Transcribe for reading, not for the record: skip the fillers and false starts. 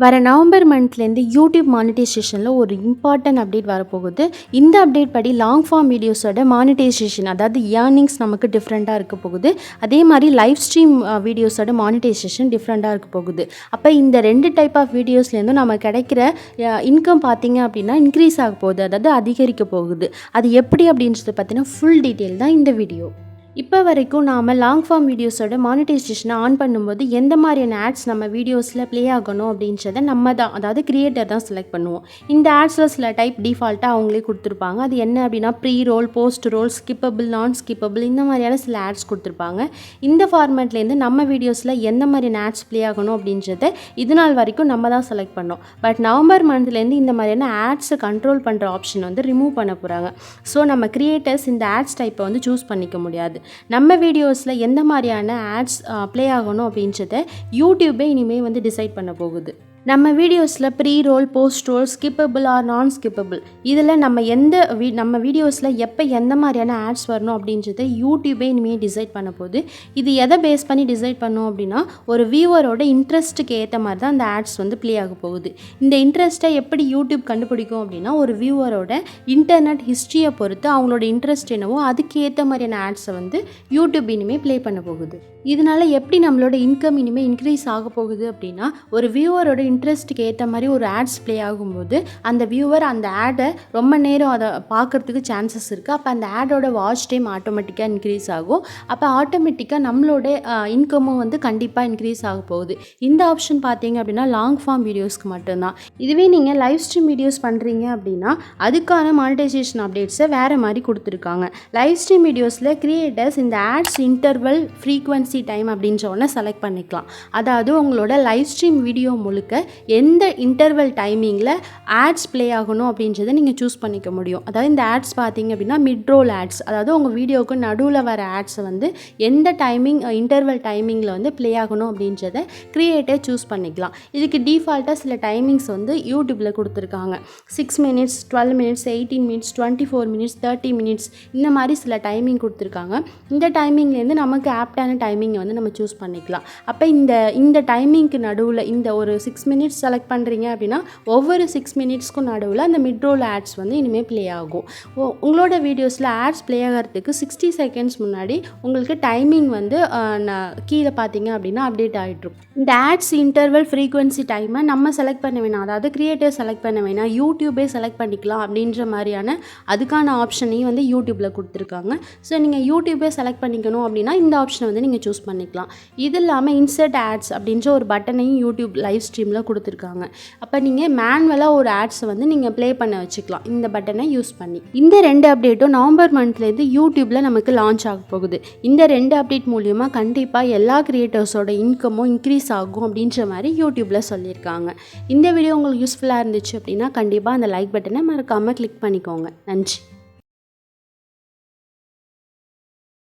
வர November மந்த்லேருந்து YouTube மானிட்டைசேஷனில் ஒரு important update வரப்போகுது. இந்த அப்டேட் படி லாங் ஃபார்ம் வீடியோஸோட மானிட்டைசேஷன், அதாவது ஏர்னிங்ஸ் நமக்கு டிஃப்ரெண்ட்டாக இருக்க போகுது. அதே மாதிரி லைவ் ஸ்ட்ரீம் வீடியோஸோட மானிட்டைசேஷன் டிஃப்ரெண்ட்டாக இருக்க போகுது. அப்போ இந்த 2 டைப் ஆஃப் வீடியோஸ்லேருந்து நம்ம கிடைக்கிற இன்கம் பார்த்திங்க அப்படின்னா இன்க்ரீஸ் ஆக போகுது, அதாவது அதிகரிக்க போகுது. அது எப்படி அப்படின்றத பற்றின ஃபுல் டீட்டெயில் தான் இந்த வீடியோ. இப்போ வரைக்கும் நாம் லாங் ஃபார்ம் வீடியோஸோட மானிட்டைசேஷனை ஆன் பண்ணும்போது எந்த மாதிரியான ஆட்ஸ் நம்ம வீடியோஸில் ப்ளே ஆகணும் அப்படின்றத நம்ம தான், அதாவது கிரியேட்டர் தான் செலக்ட் பண்ணுவோம். இந்த ஆட்ஸில் சில டைப் டிஃபால்ட்டாக அவங்களே கொடுத்துருப்பாங்க. அது என்ன அப்படின்னா pre roll, post roll, skippable, non skippable, இந்த மாதிரியான சில ஆட்ஸ் கொடுத்துருப்பாங்க. இந்த ஃபார்மேட்லேருந்து நம்ம வீடியோஸில் எந்த மாதிரியான ஆட்ஸ் ப்ளே ஆகணும் அப்படின்றத இது நாள் வரைக்கும் நம்ம தான் செலக்ட் பண்ணோம். பட் நவம்பர் மந்த்லேருந்து இந்த மாதிரியான ஆட்ஸை கண்ட்ரோல் பண்ணுற ஆப்ஷன் வந்து ரிமூவ் பண்ண போகிறாங்க. ஸோ நம்ம கிரியேட்டர்ஸ் இந்த ஆட்ஸ் டைப்பை வந்து சூஸ் பண்ணிக்க முடியாது. நம்ம வீடியோஸில் எந்த மாதிரியான ஆட்ஸ் ப்ளே ஆகணும் அப்படின்றத யூடியூபே இனிமேல் வந்து டிசைட் பண்ண போகுது. நம்ம வீடியோஸில் pre roll, post roll, skippable or non skippable, இதில் நம்ம நம்ம வீடியோஸில் எப்போ எந்த மாதிரியான ஆட்ஸ் வரணும் அப்படின்றத யூடியூபே இனிமேல் டிசைட் பண்ண போகுது. இது எதை பேஸ் பண்ணி டிசைட் பண்ணோம் அப்படின்னா, ஒரு வியூவரோட இன்ட்ரெஸ்ட்டுக்கு ஏற்ற மாதிரி தான் அந்த ஆட்ஸ் வந்து ப்ளே ஆக போகுது. இந்த இன்ட்ரெஸ்ட்டை எப்படி யூடியூப் கண்டுபிடிக்கும் அப்படின்னா, ஒரு வியூவரோட இன்டர்நெட் ஹிஸ்ட்ரியை பொறுத்து அவங்களோட இன்ட்ரெஸ்ட் என்னவோ அதுக்கு ஏற்ற மாதிரியான ஆட்ஸை வந்து யூடியூப் இனிமேல் ப்ளே பண்ண போகுது. இதனால் எப்படி நம்மளோட இன்கம் இனிமேல் இன்க்ரீஸ் ஆக போகுது அப்படின்னா, ஒரு வியூவரோட இன்ட்ரெஸ்ட்டுக்கு ஏற்ற மாதிரி ஒரு ஆட்ஸ் ப்ளே ஆகும்போது அந்த வியூவர் அந்த ஆடை ரொம்ப நேரம் அதை பார்க்குறதுக்கு சான்சஸ் இருக்குது. அப்போ அந்த ஆடோட வாட்ச் டைம் ஆட்டோமேட்டிக்காக இன்க்ரீஸ் ஆகும். அப்போ ஆட்டோமேட்டிக்காக நம்மளோட இன்கமும் வந்து கண்டிப்பாக இன்க்ரீஸ் ஆக போகுது. இந்த ஆப்ஷன் பார்த்தீங்க அப்படின்னா லாங் ஃபார்ம் வீடியோஸ்க்கு மட்டும்தான். இதுவே நீங்கள் லைவ் ஸ்ட்ரீம் வீடியோஸ் பண்ணுறீங்க அப்படின்னா அதுக்கான மானிட்டைசேஷன் அப்டேட்ஸை வேறு மாதிரி கொடுத்துருக்காங்க. லைவ் ஸ்ட்ரீம் வீடியோஸில் கிரியேட்டர்ஸ் இந்த ஆட்ஸ் இன்டர்வல், ஃப்ரீக்வன்சி டைம் அப்படின்ற ஒன்று செலக்ட் பண்ணிக்கலாம். அதாவது உங்களோட லைவ் ஸ்ட்ரீம் வீடியோ முழுக்க எந்த இன்டர்வல் டைமிங்கில் ஆட்ஸ் ப்ளே ஆகணும் அப்படின்றத நீங்கள் சூஸ் பண்ணிக்க முடியும். அதாவது இந்த ஆட்ஸ் பார்த்தீங்க அப்படின்னா மிட் ரோல் ஆட்ஸ், அதாவது உங்கள் வீடியோவுக்கு நடுவில் வர ஆட்ஸை வந்து எந்த டைமிங் இன்டர்வல் டைமிங்கில் வந்து ப்ளே ஆகணும் அப்படின்றத கிரியேட்டர் சூஸ் பண்ணிக்கலாம். இதுக்கு டிஃபால்ட்டாக சில டைமிங்ஸ் வந்து யூடியூப்பில் கொடுத்துருக்காங்க. 6 minutes, 12 minutes, 18 minutes, 24 minutes, 30 minutes, இந்த மாதிரி சில டைமிங் கொடுத்துருக்காங்க. இந்த டைமிங்லேருந்து நமக்கு ஆப்டான டைமிங்கை வந்து நம்ம சூஸ் பண்ணிக்கலாம். அப்போ இந்த டைமிங்க்கு நடுவில் இந்த ஒரு 6 minutes செலக்ட் பண்ணுறீங்க அப்படின்னா ஒவ்வொரு 6 minutesக்கும் நடுவில் அந்த மிட் ரோல் ஆட்ஸ் வந்து இனிமேல் ப்ளே ஆகும். உங்களோட வீடியோஸில் ஆட்ஸ் ப்ளே ஆகிறதுக்கு 60 seconds முன்னாடி உங்களுக்கு டைமிங் வந்து கீழே பார்த்தீங்க அப்படின்னா அப்டேட் ஆகிட்ருக்கும். இந்த ஆட்ஸ் இன்டர்வல், ஃப்ரீக்வன்சி டைமை நம்ம செலக்ட் பண்ண வேணாம், அதாவது கிரியேட்டர் செலக்ட் பண்ண வேணாம், யூடியூபே செலக்ட் பண்ணிக்கலாம் அப்படின்ற மாதிரியான அதுக்கான ஆப்ஷனையும் வந்து யூடியூப்பில் கொடுத்துருக்காங்க. ஸோ நீங்கள் யூடியூபே செலக்ட் பண்ணிக்கணும் அப்படின்னா இந்த ஆப்ஷனை வந்து நீங்கள் சூஸ் பண்ணிக்கலாம். இது இல்லாமல் இன்சர்ட் ஆட்ஸ் அப்படின்ற ஒரு பட்டனையும் யூடியூப் லைவ் ஸ்ட்ரீமில் கொடுத்துருக்காங்க. அப்போ நீங்கள் மேனுவலாக ஒரு ஆட்ஸை வந்து நீங்கள் ப்ளே பண்ண வச்சுக்கலாம் இந்த பட்டனை யூஸ் பண்ணி. இந்த 2 அப்டேட்டும் நவம்பர் மந்த்லேருந்து யூடியூப்பில் நமக்கு லான்ச் ஆக போகுது. இந்த 2 அப்டேட் மூலிமா கண்டிப்பாக எல்லா கிரியேட்டர்ஸோட இன்கமும் இன்க்ரீஸ் ஆகும் அப்படின்ற மாதிரி யூடியூப்பில் சொல்லியிருக்காங்க. இந்த வீடியோ உங்களுக்கு யூஸ்ஃபுல்லாக இருந்துச்சு அப்படின்னா கண்டிப்பாக அந்த லைக் பட்டனை மறக்காமல் கிளிக் பண்ணிக்கோங்க. நன்றி.